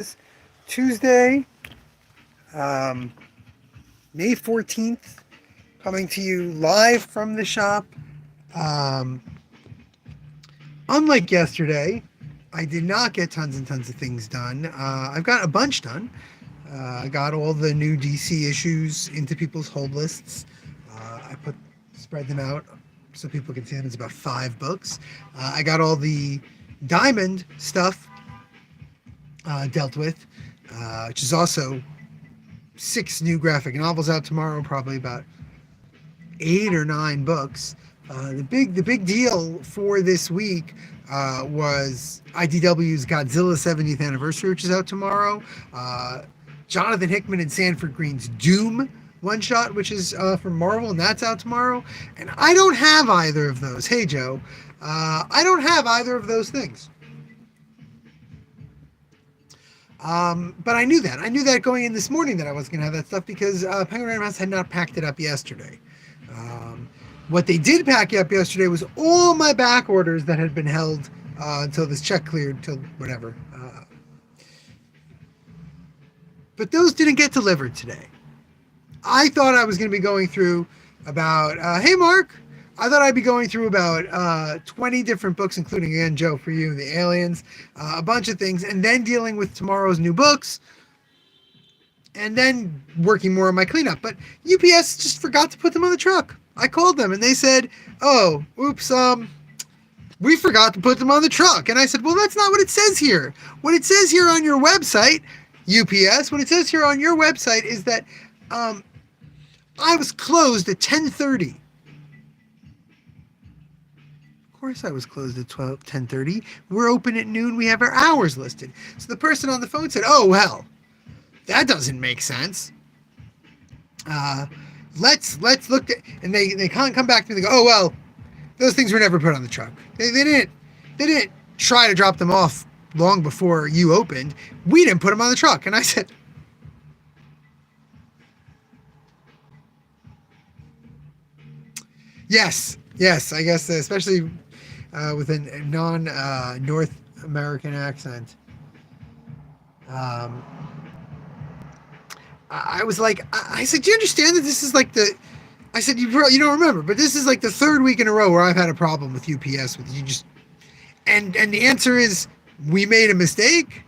is Tuesday, um, May 14th, coming to you live from the shop. Um, Unlike yesterday, I did not get tons and tons of things done. I've got a bunch done. I got all the new DC issues into people's hold lists. I spread them out so people can see them. It's about 5 books. I got all the Diamond stuff dealt with, which is also 6 new graphic novels out tomorrow. Probably about 8 or 9 books. The big deal for this week was IDW's Godzilla 70th anniversary, which is out tomorrow. Jonathan Hickman and Sanford Green's Doom one shot, which is from Marvel, and that's out tomorrow. And I don't have either of those. Hey, Joe, I don't have either of those things. But I knew that. I knew that going in this morning that I wasn't going to have that stuff because Penguin Random House had not packed it up yesterday. What they did pack up yesterday was all my back orders that had been held until this check cleared, till whatever. But those didn't get delivered today. I thought I was going to be going through about, hey, Mark, I thought I'd be going through about 20 different books, including, again, Joe, for you, the aliens, a bunch of things, and then dealing with tomorrow's new books, and then working more on my cleanup. But UPS just forgot to put them on the truck. I called them, and they said, oh, oops, we forgot to put them on the truck. And I said, well, that's not what it says here. What it says here on your website, UPS, what it says here on your website is that I was closed at 10:30. Of course I was closed at 10:30. We're open at noon. We have our hours listed. So the person on the phone said, oh, well, that doesn't make sense. Let's look at, and they can't come back to me and they go, oh, well, those things were never put on the truck. They didn't try to drop them off long before you opened. We didn't put them on the truck. And I said, yes, I guess, especially with a non-North American accent. I was like, I said, do you understand that this is like I said, you don't remember, but this is like the third week in a row where I've had a problem with UPS with you just, and the answer is, we made a mistake.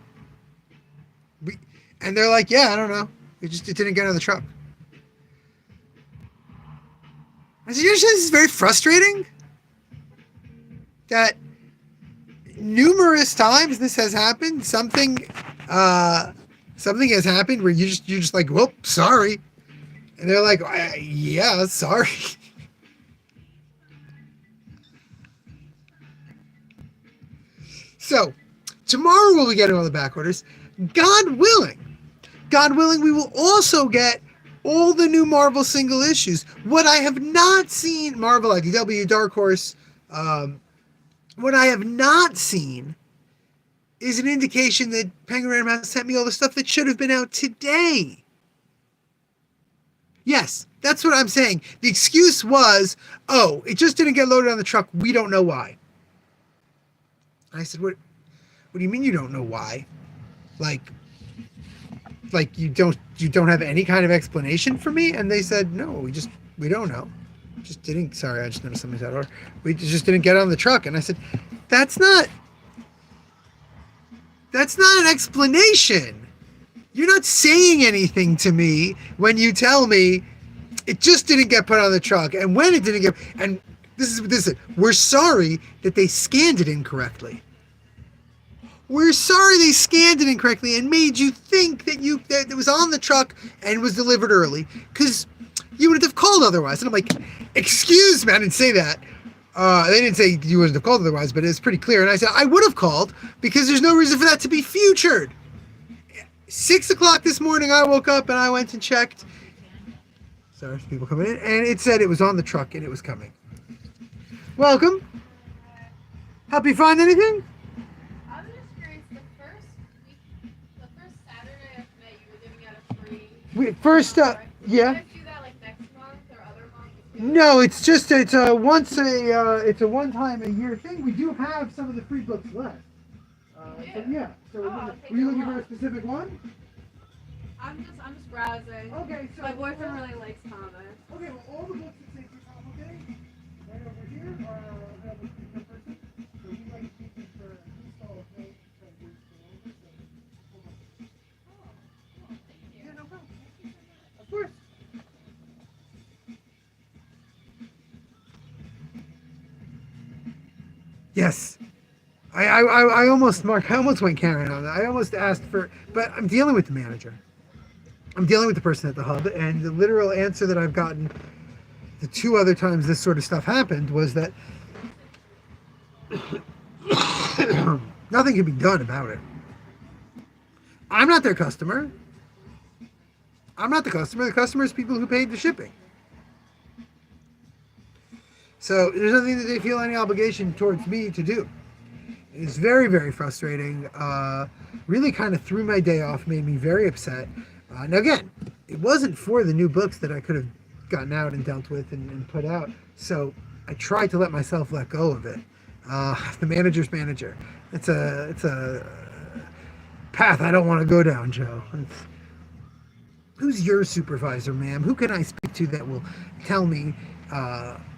And they're like, yeah, I don't know. It didn't get on the truck. I said, you understand this is very frustrating? That numerous times this has happened. Something has happened where you're just like, well, sorry. And they're like, yeah, sorry. So tomorrow we'll be getting all the back orders. God willing, we will also get all the new Marvel single issues. What I have not seen, Marvel, IDW, Dark Horse, what I have not seen is an indication that Penguin Random House sent me all the stuff that should have been out today. Yes, that's what I'm saying. The excuse was, oh, it just didn't get loaded on the truck. We don't know why. I said, what do you mean you don't know why? Like you don't have any kind of explanation for me? And they said, no, we don't know. Just didn't, sorry, I just noticed something's out of order. We just didn't get on the truck. And I said, that's not an explanation. You're not saying anything to me when you tell me it just didn't get put on the truck. And when it didn't get, and this is, we're sorry that they scanned it incorrectly. We're sorry they scanned it incorrectly and made you think that it was on the truck and was delivered early, because you wouldn't have called otherwise. And I'm like, excuse me, I didn't say that. They didn't say you wouldn't have called otherwise, but it's pretty clear. And I said, I would have called because there's no reason for that to be futured. 6 o'clock this morning, I woke up and I went and checked. Sorry, people coming in. And it said it was on the truck and it was coming. Welcome. Help you find anything? I was just curious, the first Saturday I met you were giving out a free... Yeah. Do you guys do that like next month or other months? No, it's a one-time a year thing. We do have some of the free books left. So yeah. So I'll take were you a looking for a look. specific one? I'm just browsing. Okay. So My boyfriend really likes comics. Okay. Well, all the books that say keep calm, okay, right over here are available to the person. So we like to keep them for install of no charges. Oh, thank you. Yeah, no problem. Of course. Yes. I almost, Mark, I almost went Karen on that. I almost asked for, but I'm dealing with the manager. I'm dealing with the person at the hub, and the literal answer that I've gotten the two other times this sort of stuff happened was that nothing can be done about it. I'm not their customer. I'm not the customer. The customer is people who paid the shipping. So there's nothing that they feel any obligation towards me to do. It's very, very frustrating. Really kind of threw my day off, made me very upset. Now, again, it wasn't for the new books that I could have gotten out and dealt with and put out. So I tried to let myself let go of it. The manager's manager. It's a path I don't want to go down, Joe. Who's your supervisor, ma'am? Who can I speak to that will tell me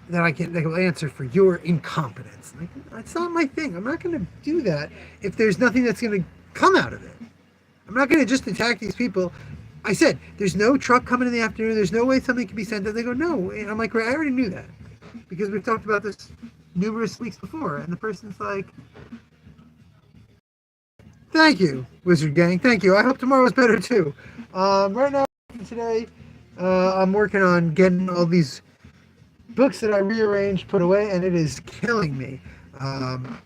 that will answer for your incompetence? Like, that's not my thing. I'm not going to do that if there's nothing that's going to come out of it. I'm not going to just attack these people. I said, there's no truck coming in the afternoon. There's no way something can be sent out. They go, no. And I'm like, I already knew that because we've talked about this numerous weeks before. And the person's like, thank you, Wizard Gang. Thank you. I hope tomorrow's better too. Right now, today, I'm working on getting all these books that I rearranged, put away, and it is killing me. I'm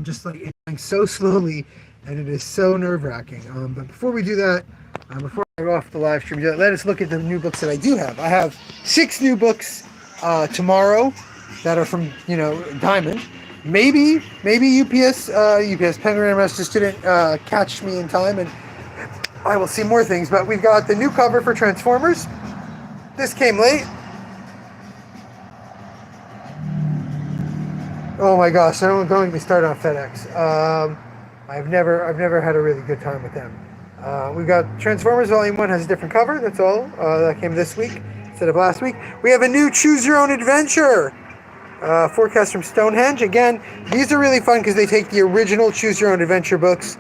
just like going so slowly, and it is so nerve-wracking. But before we do that, before I go off the live stream, let us look at the new books that I do have. I have 6 new books tomorrow that are from Diamond. Maybe UPS Penguin MS just didn't catch me in time, and I will see more things. But we've got the new cover for Transformers. This came late. Oh my gosh! Don't get me started on FedEx. I've never had a really good time with them. We've got Transformers Volume 1 has a different cover. That's all. That came this week instead of last week. We have a new Choose Your Own Adventure forecast from Stonehenge. Again, these are really fun because they take the original Choose Your Own Adventure books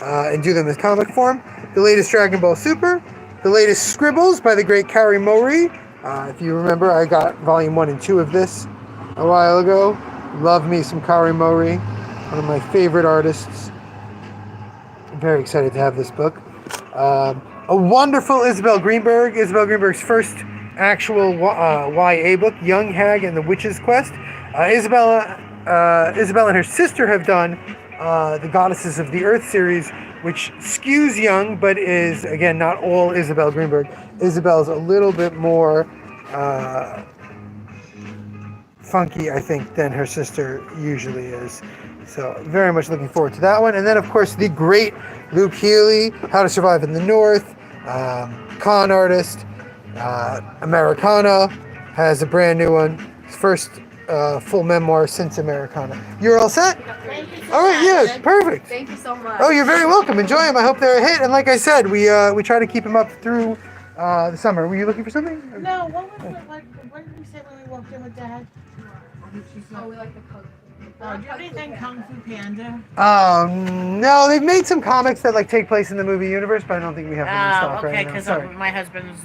and do them in comic form. The latest Dragon Ball Super. The latest Scribbles by the great Carrie Mowry. If you remember, I got Volume 1 and 2 of this a while ago. Love me some Carrie Mowry, one of my favorite artists. I'm very excited to have this book. A wonderful Isabel Greenberg. Isabel Greenberg's first actual YA book, Young Hag and the Witch's Quest. Isabel and her sister have done the Goddesses of the Earth series, which skews young, but is, again, not all Isabel Greenberg. Isabel's a little bit more funky, I think, than her sister usually is. So very much looking forward to that one. And then, of course, the great Luke Healy, How to Survive in the North, con artist, Americana, has a brand new one. His first full memoir since Americana. You're all set? Thank you so All right, much. yeah, perfect. Thank you so much. Oh, you're very welcome. Enjoy them. I hope they're a hit. And like I said, we try to keep them up through the summer. Were you looking for something? No, what was it like? What did we say when we walked in with Dad? Oh, we like the Kung Fu. Oh, do you have anything Kung Fu Panda? No, they've made some comics that like take place in the movie universe, but I don't think we have them in stock Okay, right now. because Sorry. my husband's,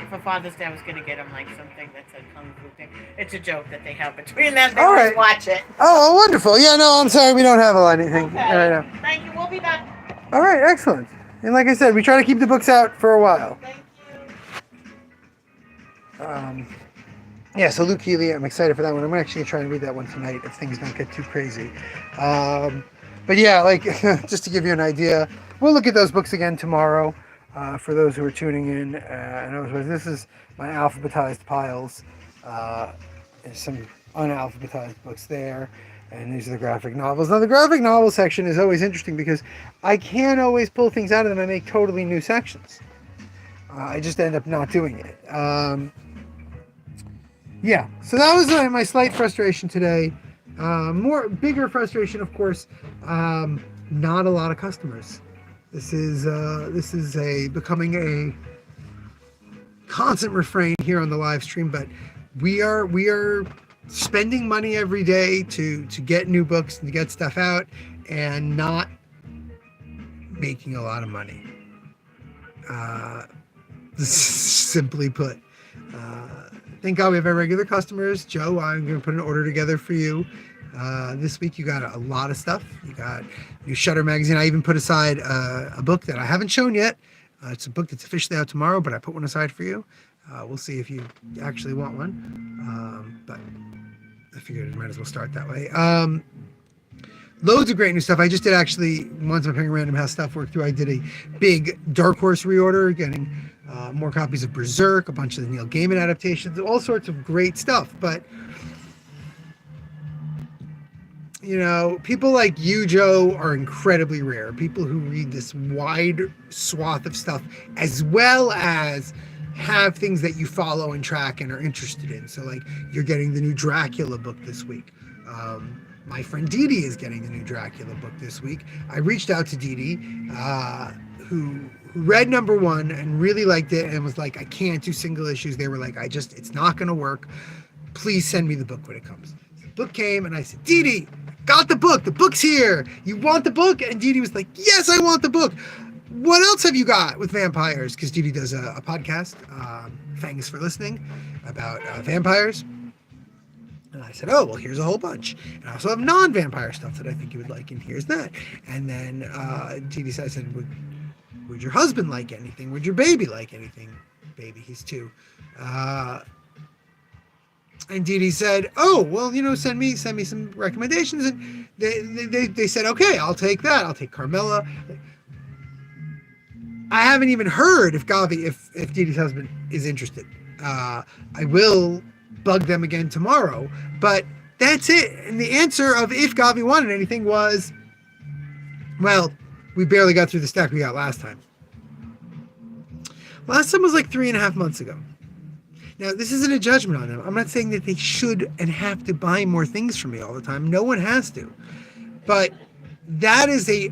for Father's Day, I was going to get him like something that said Kung Fu Panda. It's a joke that they have between them. They All always right. watch it. Oh, wonderful. Yeah, no, I'm sorry. We don't have anything Okay. right now. Thank you. We'll be back. All right, excellent. And like I said, we try to keep the books out for a while. Thank you. Yeah, so Luke Healy, I'm excited for that one. I'm actually going to try and read that one tonight if things don't get too crazy. But yeah, like, just to give you an idea, we'll look at those books again tomorrow for those who are tuning in. This is my alphabetized piles. There's some unalphabetized books there. And these are the graphic novels. Now, the graphic novel section is always interesting because I can't always pull things out of them and make totally new sections. I just end up not doing it. Yeah, so that was my slight frustration today. Bigger frustration, of course, not a lot of customers. This is becoming a constant refrain here on the live stream, but we are spending money every day to get new books and to get stuff out, and not making a lot of money. Simply put. Thank God we have our regular customers. Joe, I'm going to put an order together for you. This week you got a lot of stuff. You got new Shutter magazine. I even put aside a book that I haven't shown yet. It's a book that's officially out tomorrow, but I put one aside for you. We'll see if you actually want one. But I figured I might as well start that way. Loads of great new stuff. I just did actually, once my Penguin Random House stuff worked through, I did a big Dark Horse reorder, getting more copies of Berserk, a bunch of the Neil Gaiman adaptations, all sorts of great stuff. But, you know, people like you, Joe, are incredibly rare. People who read this wide swath of stuff, as well as have things that you follow and track and are interested in. So, like, you're getting the new Dracula book this week. My friend Dee Dee is getting the new Dracula book this week. I reached out to Dee Dee, who read number 1 and really liked it and was like, I can't do single issues. They were like, it's not going to work. Please send me the book when it comes. So the book came and I said, Dee Dee, got the book. The book's here. You want the book? And Dee Dee was like, yes, I want the book. What else have you got with vampires? Because Dee Dee does a podcast, thanks for listening, about vampires. And I said, oh, well, here's a whole bunch. And I also have non-vampire stuff that I think you would like, and here's that. And then Dee Dee said, I said, would your husband like anything? Would your baby like anything? Baby, he's 2. And Dee Dee said, oh, well, you know, send me some recommendations. And they said, okay, I'll take that. I'll take Carmela. I haven't even heard if Dee Dee's husband is interested. I will bug them again tomorrow, but that's it. And the answer of if Gavi wanted anything was, well, we barely got through the stack we got last time. Last time was like 3.5 months ago. Now, this isn't a judgment on them. I'm not saying that they should and have to buy more things from me all the time. No one has to. But that is a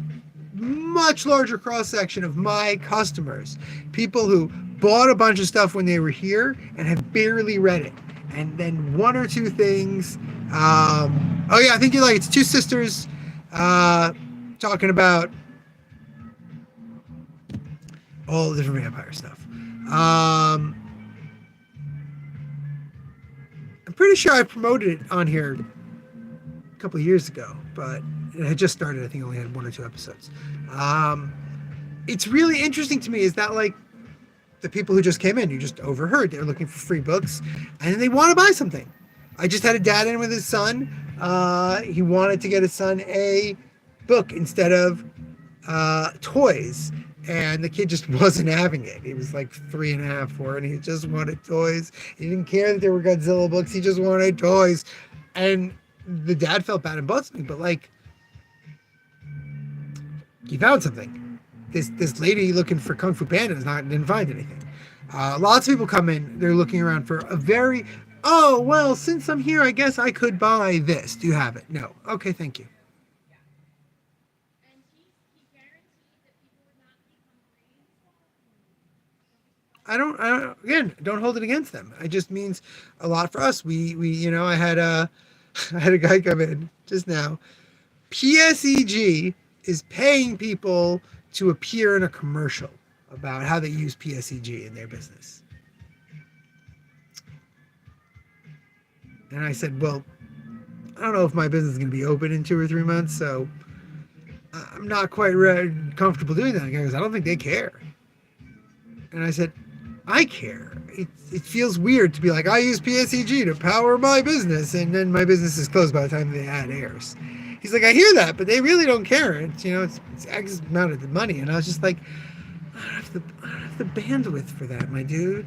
much larger cross-section of my customers. People who bought a bunch of stuff when they were here and have barely read it. And then 1 or 2 things. Oh yeah, I think you're like, it's 2 sisters talking about all the different vampire stuff. I'm pretty sure I promoted it on here a couple of years ago, but it had just started. I think it only had 1 or 2 episodes. It's really interesting to me is that, like, the people who just came in, you just overheard, they're looking for free books and they want to buy something. I just had a dad in with his son. He wanted to get his son a book instead of toys. And the kid just wasn't having it. He was like 3.5, 4, and he just wanted toys. He didn't care that there were Godzilla books. He just wanted toys. And the dad felt bad and bought something, but like, he found something. This lady looking for Kung Fu Panda didn't find anything. Lots of people come in, they're looking around for a very, oh, well, since I'm here, I guess I could buy this. Do you have it? No. Okay, thank you. And he guaranteed that people would not be hungry. Again, don't hold it against them. It just means a lot for us. We you know, I had a guy come in just now. PSEG is paying people to appear in a commercial about how they use PSEG in their business. And I said, well, I don't know if my business is going to be open in 2 or 3 months, so I'm not quite comfortable doing that. And the guy goes, I don't think they care. And I said, I care. It feels weird to be like, I use PSEG to power my business, and then my business is closed by the time the ad airs. He's like, I hear that, but they really don't care. It's, you know, it's X amount of the money. And I was just like, I don't have the bandwidth for that, my dude.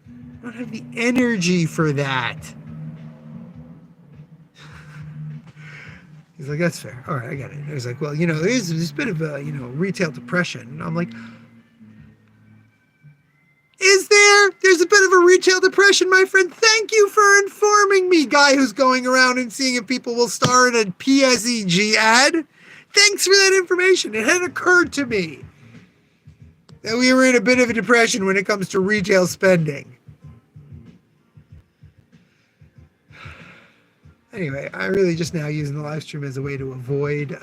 I don't have the energy for that. He's like, that's fair. All right, I get it. I was like, well, you know, there's a bit of a, you know, retail depression. And I'm like, is there? There's a bit of a retail depression, my friend. Thank you for informing me, guy who's going around and seeing if people will star in a PSEG ad. Thanks for that information. It had occurred to me that we were in a bit of a depression when it comes to retail spending. Anyway, I really just now using the live stream as a way to avoid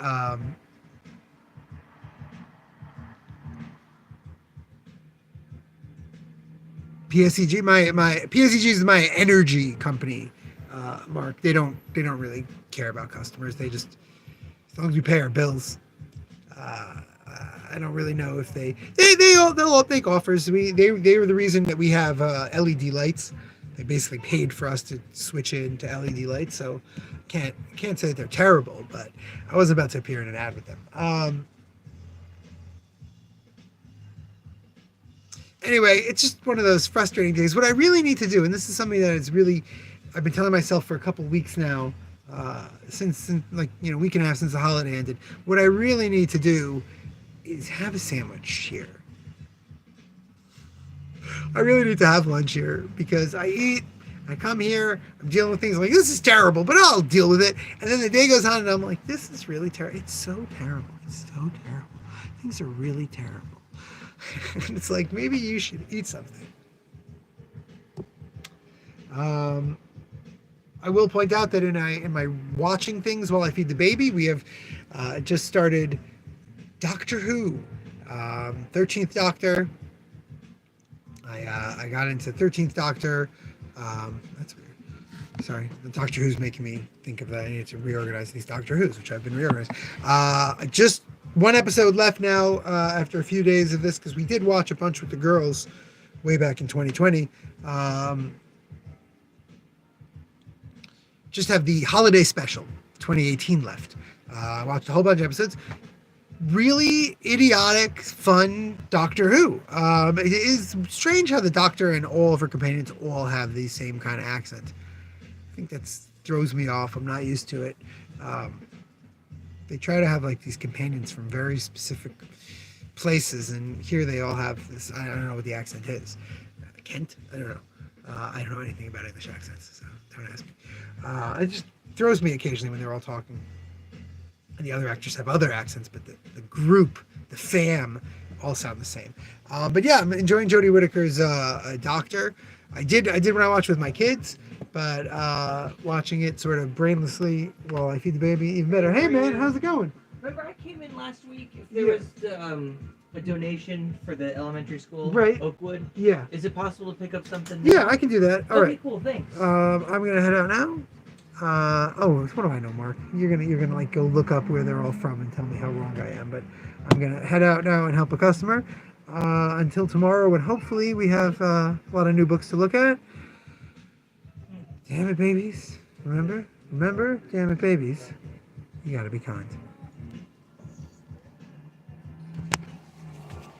PSEG. My PSEG is my energy company, Mark. They don't really care about customers. They just, as long as we pay our bills. I don't really know if they'll all make offers. They were the reason that we have LED lights. They basically paid for us to switch into LED lights, so can't say that they're terrible, but I wasn't about to appear in an ad with them. Anyway, it's just one of those frustrating days. What I really need to do, and this is something that is really, I've been telling myself for a couple of weeks now, since like, week and a half since the holiday ended. What I really need to do is have a sandwich here. I really need to have lunch here because I eat, I come here, I'm dealing with things like, this is terrible, but I'll deal with it. And then the day goes on and I'm like, this is really terrible. It's so terrible. It's so terrible. Things are really terrible. And it's like, maybe you should eat something. I will point out that in my watching things while I feed the baby, we have just started Doctor Who, 13th Doctor. I got into 13th Doctor. That's weird. Sorry, the Doctor Who's making me think of that. I need to reorganize these Doctor Who's, which I've been reorganized. Just one episode left now after a few days of this, because we did watch a bunch with the girls way back in 2020. Just have the holiday special 2018 left. I watched a whole bunch of episodes. Really idiotic, fun Doctor Who. It is strange how the Doctor and all of her companions all have the same kind of accent. I think that throws me off. I'm not used to it. They try to have like these companions from very specific places, and here they all have this. I don't know what the accent is. Kent? I don't know. I don't know anything about English accents, so don't ask me. It just throws me occasionally when they're all talking. And the other actors have other accents, but the group, the fam, all sound the same. But yeah, I'm enjoying Jodie Whittaker's Doctor. I did when I watched with my kids, but watching it sort of brainlessly while I feed the baby, even better. Hey man, how's it going? Remember I came in last week? If there was a donation for the elementary school, right? Oakwood. Yeah. Is it possible to pick up something? Yeah, I can do that. All right. Cool. Thanks. I'm gonna head out now. What do I know, Mark? You're gonna like go look up where they're all from and tell me how wrong I am. But I'm gonna head out now and help a customer until tomorrow, when hopefully we have a lot of new books to look at. Damn it, babies! Remember, damn it, babies! You gotta be kind.